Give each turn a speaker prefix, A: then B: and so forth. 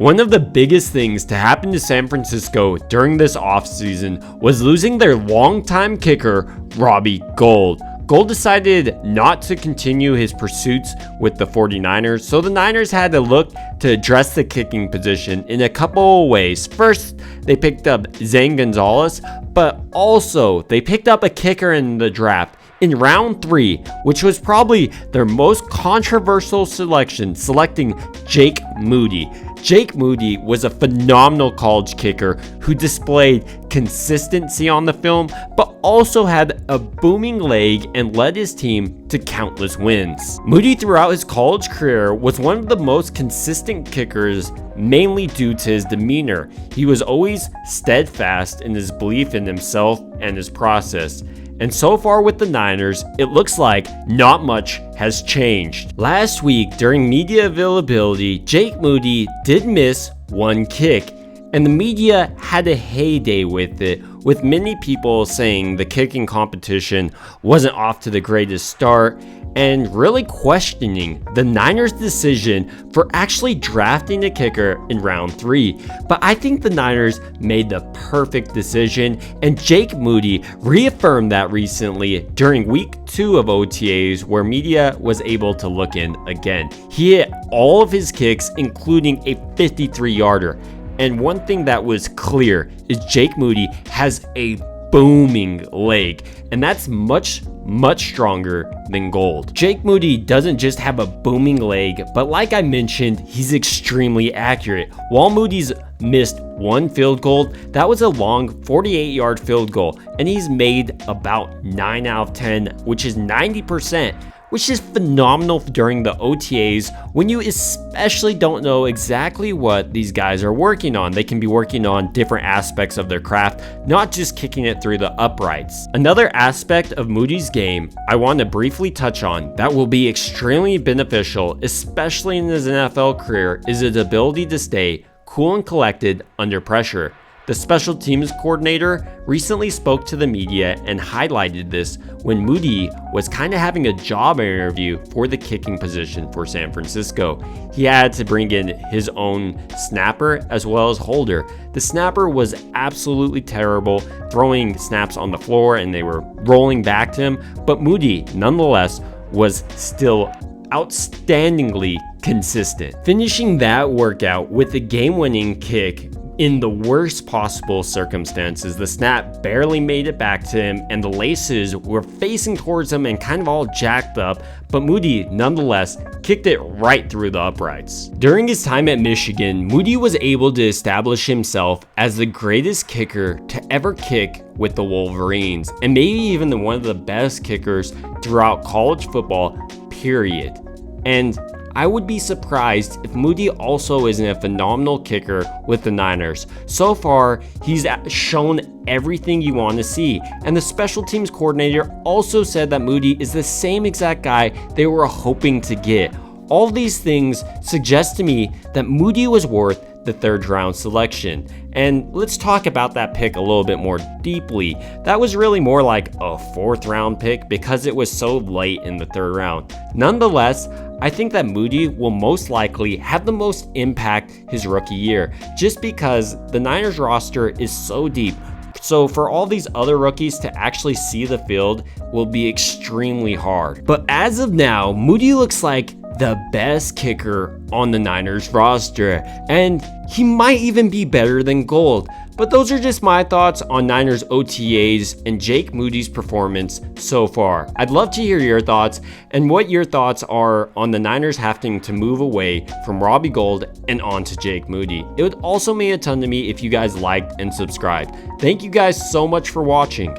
A: One of the biggest things to happen to San Francisco during this offseason was losing their longtime kicker, Robbie Gould. Gould decided not to continue his pursuits with the 49ers, so the Niners had to look to address the kicking position in a couple of ways. First, they picked up Zane Gonzalez, but also they picked up a kicker in the draft in round 3, which was probably their most controversial selection, selecting Jake Moody. Jake Moody was a phenomenal college kicker who displayed consistency on the film, but also had a booming leg and led his team to countless wins. Moody throughout his college career was one of the most consistent kickers, mainly due to his demeanor. He was always steadfast in his belief in himself and his process. And so far with the Niners, it looks like not much has changed. Last week, during media availability, Jake Moody did miss one kick, and the media had a heyday with it, with many people saying the kicking competition wasn't off to the greatest start, and really questioning the Niners' decision for actually drafting a kicker in round 3. But I think the Niners made the perfect decision, and Jake Moody reaffirmed that recently during week 2 of OTAs, where media was able to look in again. He hit all of his kicks, including a 53-yarder. And one thing that was clear is Jake Moody has a booming leg, and that's much stronger than Gould. Jake Moody doesn't just have a booming leg, but like I mentioned, he's extremely accurate. While Moody's missed one field goal, that was a long 48-yard field goal, and he's made about 9 out of 10, which is 90%. Which is phenomenal during the OTAs when you especially don't know exactly what these guys are working on. They can be working on different aspects of their craft, not just kicking it through the uprights. Another aspect of Moody's game I want to briefly touch on that will be extremely beneficial, especially in his NFL career, is his ability to stay cool and collected under pressure. The special teams coordinator recently spoke to the media and highlighted this when Moody was kind of having a job interview for the kicking position for San Francisco. He had to bring in his own snapper as well as holder. The snapper was absolutely terrible, throwing snaps on the floor and they were rolling back to him, but Moody nonetheless was still outstandingly consistent, finishing that workout with a game-winning kick in the worst possible circumstances. The snap barely made it back to him and the laces were facing towards him and kind of all jacked up, but Moody nonetheless kicked it right through the uprights. During his time at Michigan, Moody was able to establish himself as the greatest kicker to ever kick with the Wolverines, and maybe even one of the best kickers throughout college football, period. And I would be surprised if Moody also isn't a phenomenal kicker with the Niners. So far, he's shown everything you want to see. And the special teams coordinator also said that Moody is the same exact guy they were hoping to get. All these things suggest to me that Moody was worth the 3rd round selection. And let's talk about that pick a little bit more deeply. That was really more like a 4th round pick because it was so late in the 3rd round. Nonetheless, I think that Moody will most likely have the most impact his rookie year, just because the Niners roster is so deep. So for all these other rookies to actually see the field will be extremely hard. But as of now, Moody looks like the best kicker on the Niners roster, and he might even be better than Gould. But those are just my thoughts on Niners OTAs and Jake Moody's performance so far. I'd love to hear your thoughts and what your thoughts are on the Niners having to move away from Robbie Gould and on to Jake Moody. It would also mean a ton to me if you guys liked and subscribed. Thank you guys so much for watching.